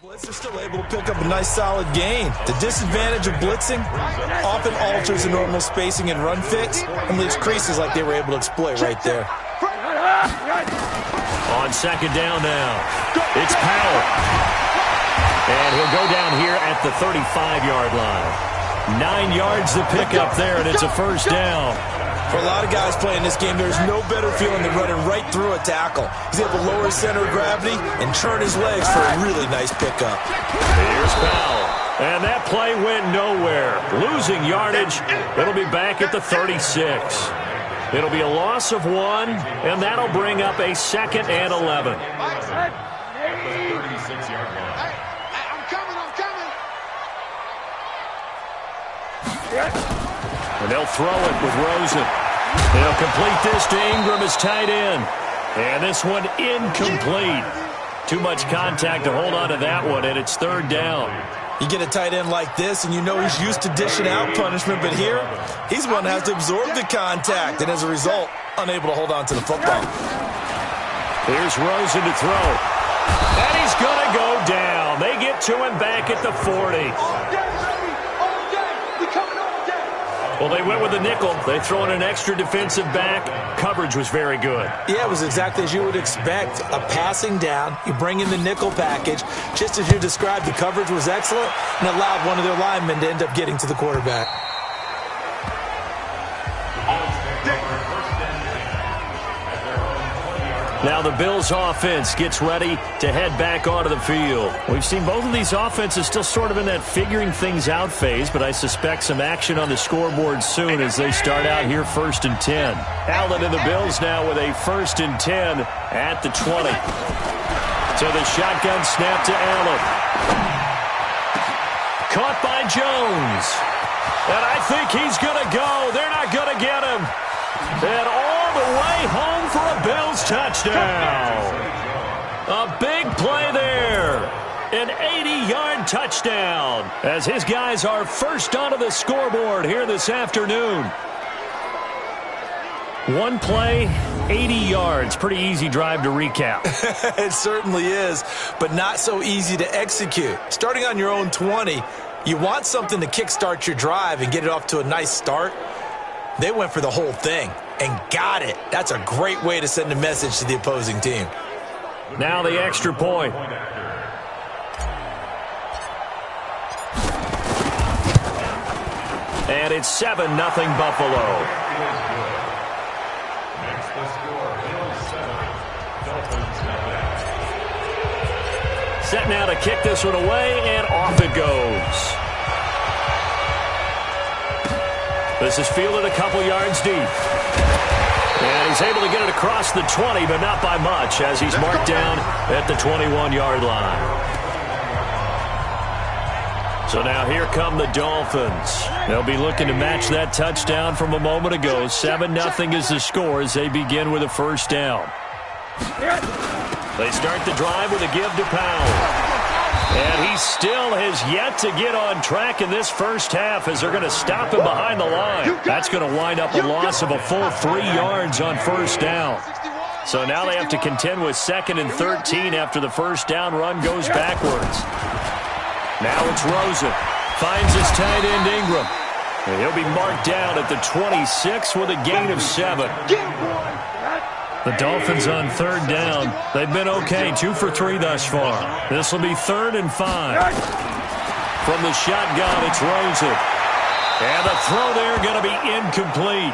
Blitz are still able to pick up a nice solid gain. The disadvantage of blitzing often alters the normal spacing and run fits and leaves creases like they were able to exploit right there. On second down now, it's Powell. And he'll go down here at the 35-yard line. 9 yards to pick up there, and it's a first down. For a lot of guys playing this game, there's no better feeling than running right through a tackle. He's able to lower his center of gravity and turn his legs for a really nice pickup. Here's Powell. And that play went nowhere. Losing yardage. It'll be back at the 36. It'll be a loss of 1, and that'll bring up a 2nd and 11. And they'll throw it with Rosen. They'll complete this to Ingram as tight end. And this one incomplete. Too much contact to hold on to that one, and it's 3rd down. You get a tight end like this, and you know he's used to dishing out punishment, but here, he's one that has to absorb the contact, and as a result, unable to hold on to the football. Here's Rosen to throw. And he's going to go down. They get to him back at the 40. Well, they went with a nickel. They throw in an extra defensive back. Coverage was very good. Yeah, it was exactly as you would expect. A passing down. You bring in the nickel package. Just as you described, the coverage was excellent and allowed one of their linemen to end up getting to the quarterback. Now the Bills offense gets ready to head back onto the field. We've seen both of these offenses still sort of in that figuring things out phase, but I suspect some action on the scoreboard soon as they start out here 1st and 10. Allen and the Bills now with a 1st and 10 at the 20. To the shotgun snap to Allen. Caught by Jones. And I think he's going to go. They're not going to get him. And all the way home for a Bills touchdown. A big play there. An 80-yard touchdown as his guys are first onto the scoreboard here this afternoon. One play, 80 yards. Pretty easy drive to recap. It certainly is, but not so easy to execute. Starting on your own 20, you want something to kickstart your drive and get it off to a nice start. They went for the whole thing and got it. That's a great way to send a message to the opposing team. Now the extra point. And it's 7-0 Buffalo. Set now to kick this one away, and off it goes. This is fielded a couple yards deep. And he's able to get it across the 20, but not by much, as he's marked down at the 21-yard line. So now here come the Dolphins. They'll be looking to match that touchdown from a moment ago. 7-0 is the score as they begin with a first down. They start the drive with a give to Powell. And he still has yet to get on track in this first half as they're going to stop him behind the line. That's going to wind up a loss of a full 3 yards on first down. So now they have to contend with 2nd and 13 after the first down run goes backwards. Now it's Rosen. Finds his tight end Ingram. And he'll be marked down at the 26 with a gain of 7. The Dolphins on 3rd down. They've been okay, 2 for 3 thus far. This will be 3rd and 5. From the shotgun, it's Rosen. And the throw there going to be incomplete.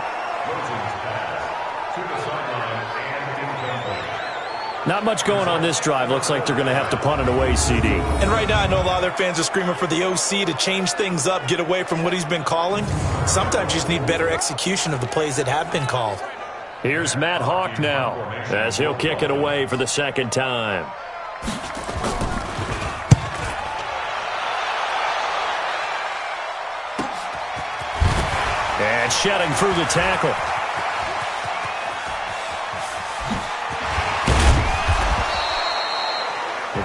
Not much going on this drive. Looks like they're going to have to punt it away, CD. And right now I know a lot of their fans are screaming for the OC to change things up, get away from what he's been calling. Sometimes you just need better execution of the plays that have been called. Here's Matt Hawk now as he'll kick it away for the 2nd time. And shedding through the tackle.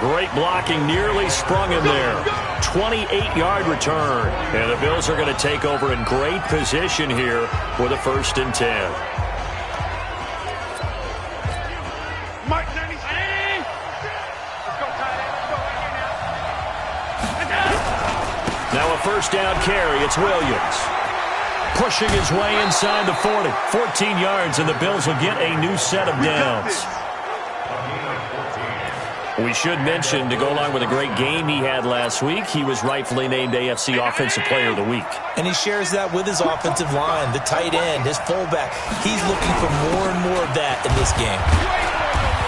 Great blocking, nearly sprung him there. 28-yard return. And the Bills are going to take over in great position here with a 1st and 10. Now a first down carry. It's Williams. Pushing his way inside the 40. 14 yards, and the Bills will get a new set of downs. We should mention, to go along with a great game he had last week, he was rightfully named AFC Offensive Player of the Week. And he shares that with his offensive line, the tight end, his fullback. He's looking for more and more of that in this game.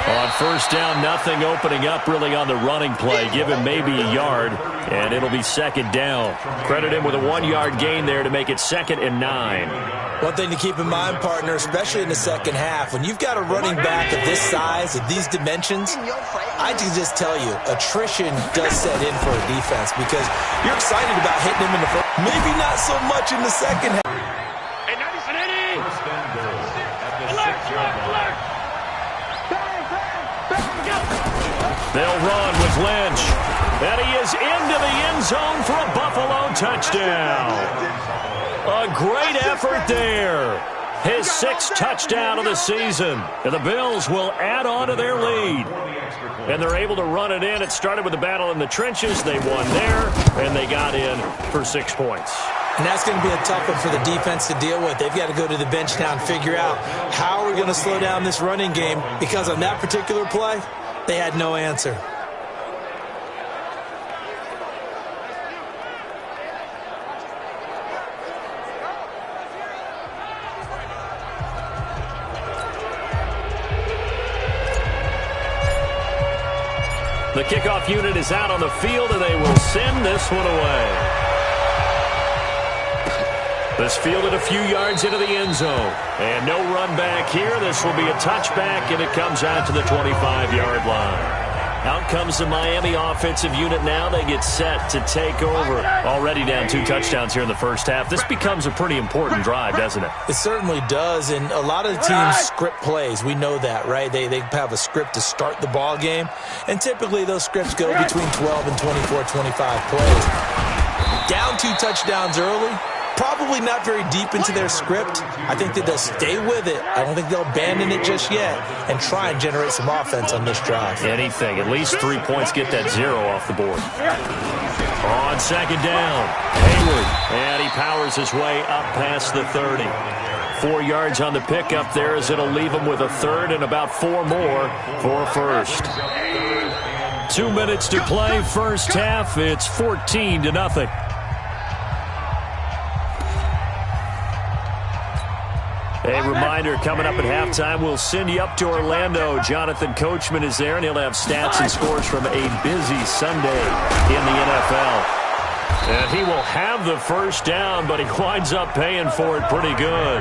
On first down, nothing opening up really on the running play. Give him maybe a yard, and it'll be second down. Credit him with a 1-yard gain there to make it 2nd and 9. One thing to keep in mind, partner, especially in the second half, when you've got a running back of this size, of these dimensions, I can just tell you, attrition does set in for a defense because you're excited about hitting him in the first. Maybe not so much in the second half. They'll run with Lynch. And he is into the end zone for a Buffalo touchdown. A great effort there. His 6th touchdown of the season. And the Bills will add on to their lead. And they're able to run it in. It started with a battle in the trenches. They won there, and they got in for 6 points. And that's going to be a tough one for the defense to deal with. They've got to go to the bench now and figure out how are we going to slow down this running game, because on that particular play, they had no answer. The kickoff unit is out on the field, and they will send this one away. This fielded a few yards into the end zone. And no run back here. This will be a touchback, and it comes out to the 25-yard line. Out comes the Miami offensive unit now. They get set to take over. Already down 2 touchdowns here in the first half. This becomes a pretty important drive, doesn't it? It certainly does, and a lot of the teams script plays. We know that, right? They have a script to start the ball game, and typically those scripts go between 12 and 24, 25 plays. Down 2 touchdowns early. Probably not very deep into their script. I think that they'll stay with it. I don't think they'll abandon it just yet and try and generate some offense on this drive. Anything. At least 3 points. Get that 0 off the board. On second down, Hayward. And he powers his way up past the 30. 4 yards on the pickup there, as it'll leave him with a 3rd and about 4 more for a first. 2 minutes to play first half. It's 14-0. A reminder, coming up at halftime, we'll send you up to Orlando. Jonathan Coachman is there, and he'll have stats and scores from a busy Sunday in the NFL. And he will have the first down, but he winds up paying for it pretty good.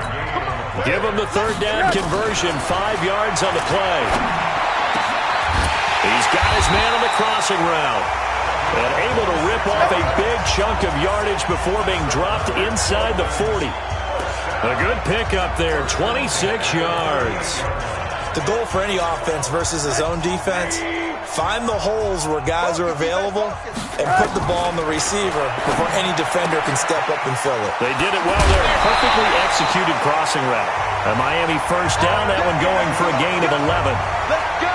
Give him the 3rd down conversion, 5 yards on the play. He's got his man on the crossing route. And able to rip off a big chunk of yardage before being dropped inside the 40. A good pickup there, 26 yards. The goal for any offense versus a zone defense, find the holes where guys are available and put the ball on the receiver before any defender can step up and fill it. They did it well there. Perfectly executed crossing route. A Miami first down, that one going for a gain of 11. Let's go!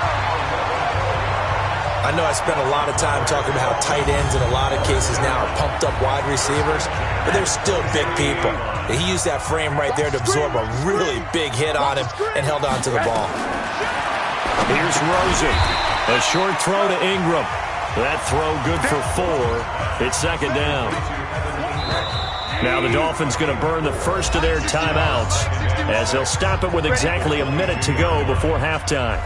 I know I spent a lot of time talking about how tight ends in a lot of cases now are pumped up wide receivers, but they're still big people. He used that frame right there to absorb a really big hit on him and held on to the ball. Here's Rosen. A short throw to Ingram. That throw good for 4. It's second down. Now the Dolphins going to burn the first of their timeouts as they'll stop it with exactly a minute to go before halftime.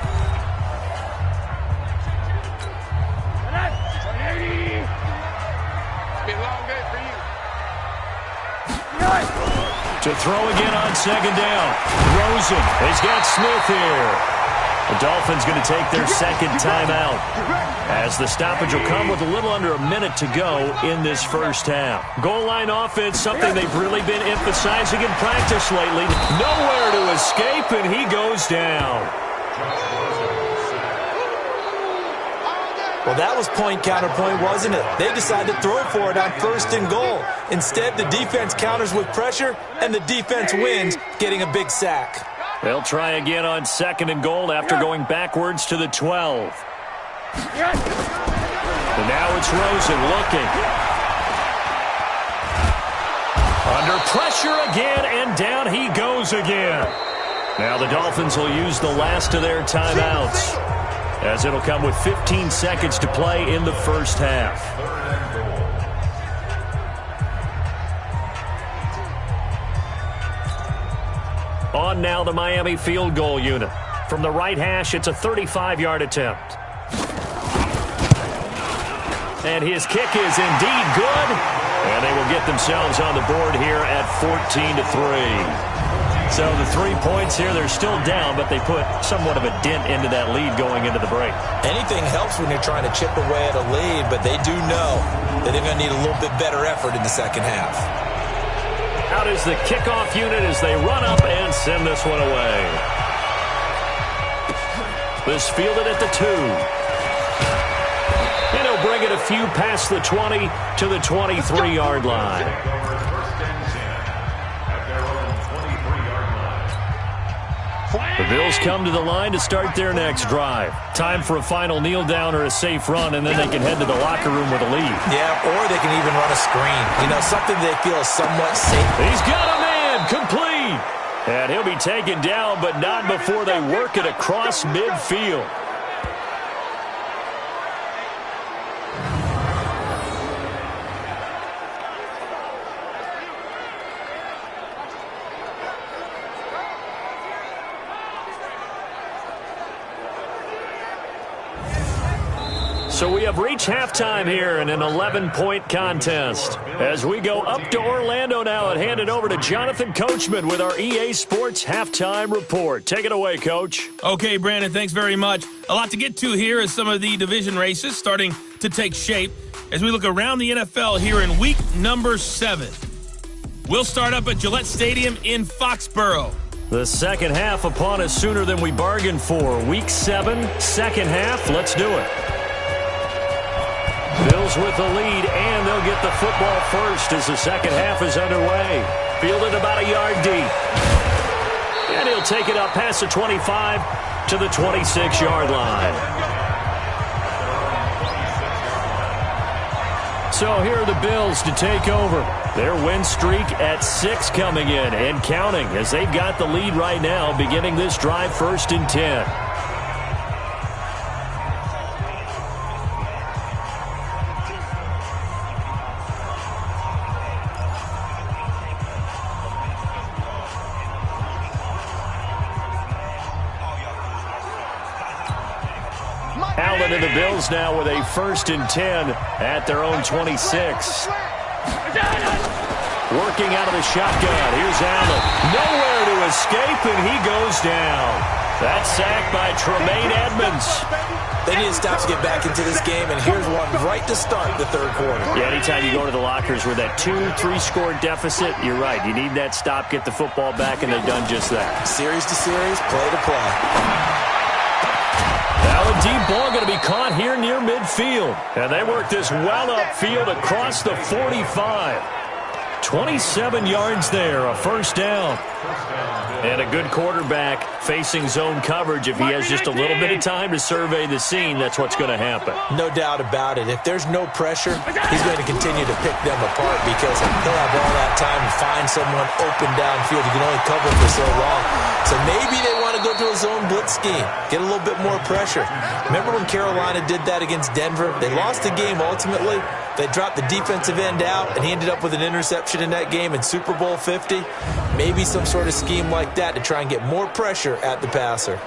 To throw again on second down. Rosen. He's got Smith here. The Dolphins going to take their second timeout as the stoppage will come with a little under a minute to go in this first half. Goal line offense, something they've really been emphasizing in practice lately. Nowhere to escape, and he goes down. Well, that was point counterpoint, wasn't it? They decided to throw for it on 1st and goal. Instead, the defense counters with pressure, and the defense wins, getting a big sack. They'll try again on 2nd and goal after going backwards to the 12. And now it's Rosen looking. Under pressure again, and down he goes again. Now the Dolphins will use the last of their timeouts, as it'll come with 15 seconds to play in the first half. On now the Miami field goal unit. From the right hash, it's a 35-yard attempt. And his kick is indeed good. And they will get themselves on the board here at 14-3. So the 3 points here, they're still down, but they put somewhat of a dent into that lead going into the break. Anything helps when you're trying to chip away at a lead, but they do know that they're going to need a little bit better effort in the second half. Out is the kickoff unit as they run up and send this one away. This fielded at the 2. And he'll bring it a few past the 20 to the 23-yard line. The Bills come to the line to start their next drive. Time for a final kneel down or a safe run, and then they can head to the locker room with a lead. Yeah, or they can even run a screen. You know, something they feel is somewhat safe. He's got a man, complete. And he'll be taken down, but not before they work it across midfield. So we have reached halftime here in an 11-point contest. As we go up to Orlando now and hand it over to Jonathan Coachman with our EA Sports Halftime Report. Take it away, Coach. Okay, Brandon, thanks very much. A lot to get to here as some of the division races starting to take shape as we look around the NFL here in week number 7. We'll start up at Gillette Stadium in Foxborough. The second half upon us sooner than we bargained for. Week 7, second half. Let's do it. Bills with the lead, and they'll get the football first as the second half is underway. Fielded about a yard deep. And he'll take it up past the 25 to the 26-yard line. So here are the Bills to take over. Their win streak at 6 coming in and counting as they've got the lead right now, beginning this drive 1st and 10. Allen and the Bills now with a 1st and 10 at their own 26. Working out of the shotgun. Here's Allen. Nowhere to escape, and he goes down. That sack by Tw0Main Edmonds. They need to stop to get back into this game, and here's one right to start the third quarter. Yeah, anytime you go to the lockers with that 2-3-score deficit, you're right. You need that stop, get the football back, and they've done just that. Series to series, play to play. Now a deep ball going to be caught here near midfield. And they work this well upfield across the 45. 27 yards there, a 1st down. And a good quarterback facing zone coverage. If he has just a little bit of time to survey the scene, that's what's going to happen. No doubt about it. If there's no pressure, he's going to continue to pick them apart because he'll have all that time to find someone open downfield. He can only cover for so long. So maybe they want to go to a zone blitz scheme, get a little bit more pressure. Remember when Carolina did that against Denver? They lost the game ultimately. They dropped the defensive end out, and he ended up with an interception in that game in Super Bowl 50. Maybe some sort of scheme like that to try and get more pressure at the passer.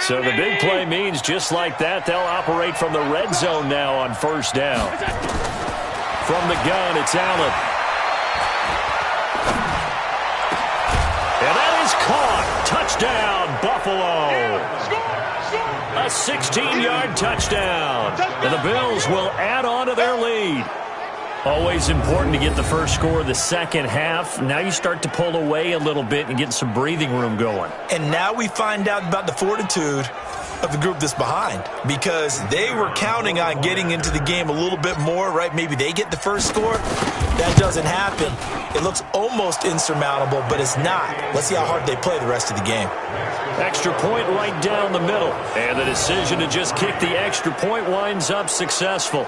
So the big play means just like that, they'll operate from the red zone now on 1st down. From the gun, it's Allen. And that is caught. Touchdown, Buffalo. A 16-yard touchdown. And the Bills will add on to their lead. Always important to get the first score of the second half. Now you start to pull away a little bit and get some breathing room going. And now we find out about the fortitude of the group that's behind because they were counting on getting into the game a little bit more, right? Maybe they get the first score. That doesn't happen. It looks almost insurmountable, but it's not. Let's see how hard they play the rest of the game. Extra point right down the middle. And the decision to just kick the extra point winds up successful.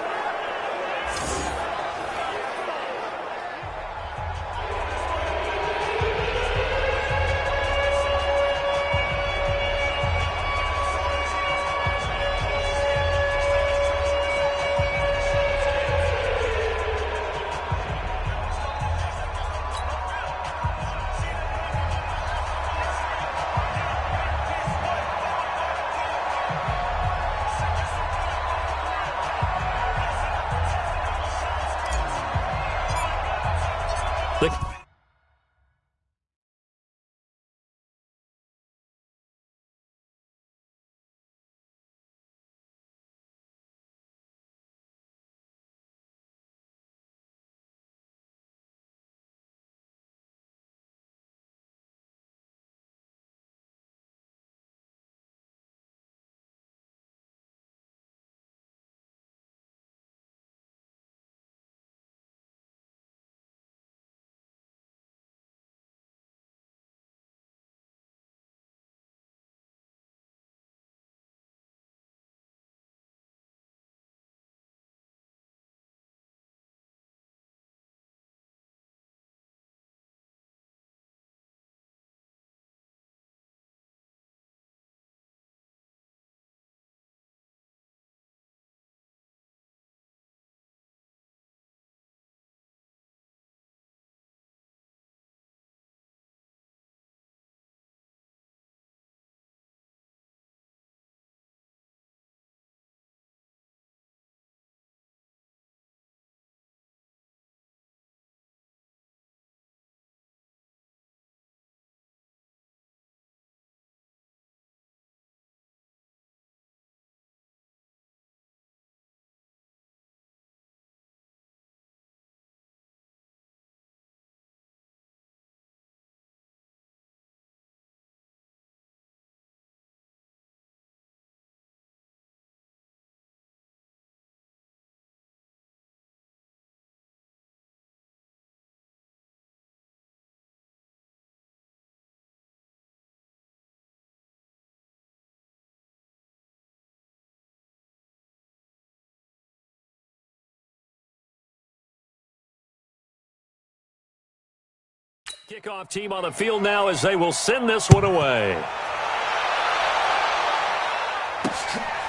Kickoff team on the field now as they will send this one away.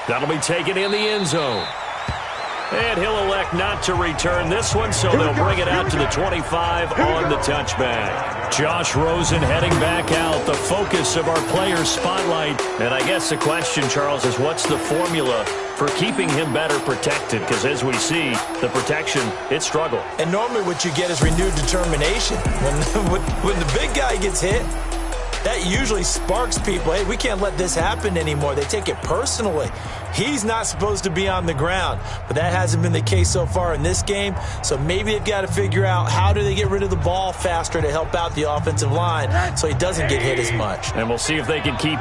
That'll be taken in the end zone. And he'll elect not to return this one, so they'll bring it out to the 25 on the touchback. Josh Rosen heading back out, the focus of our player spotlight. And I guess the question, Charles, is what's the formula for keeping him better protected? Because as we see, the protection, it struggled. And normally what you get is renewed determination. When the big guy gets hit, that usually sparks people. Hey, we can't let this happen anymore. They take it personally. He's not supposed to be on the ground, but that hasn't been the case so far in this game. So maybe they've got to figure out how do they get rid of the ball faster to help out the offensive line so he doesn't get hit as much. And we'll see if they can keep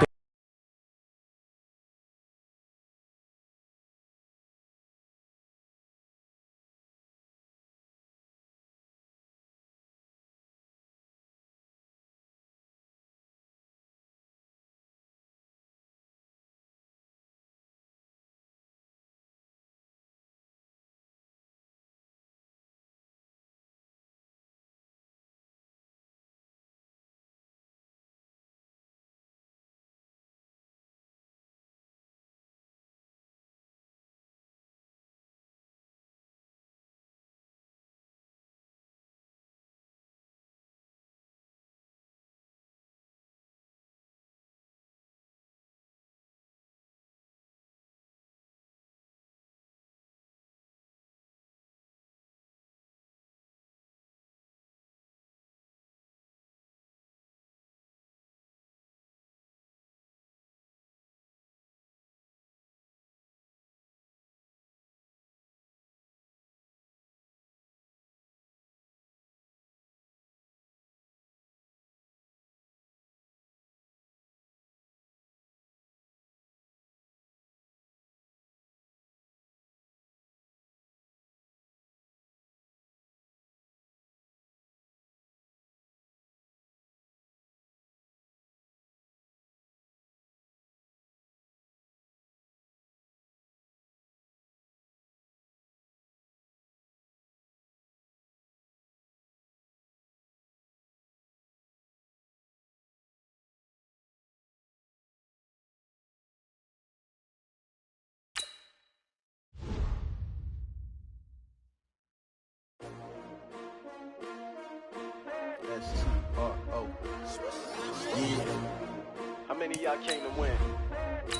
many of y'all came to win?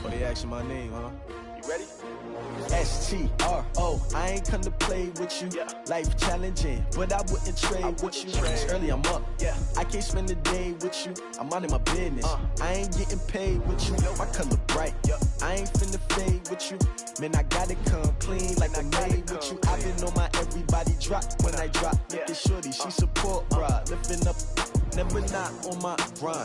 Oh, they asking my name, huh? You ready? STRO, I ain't come to play with you. Yeah. Life challenging, but I wouldn't trade with you. It's early, I'm up. Yeah. I can't spend the day with you. I'm out in my business. I ain't getting paid with you. My color bright. Yep. I ain't finna fade with you. Man, I gotta come clean like I made with you. I've been on my everybody drop when I drop. Look at shorty, she support, bruh. Lifting up, never not on my grind.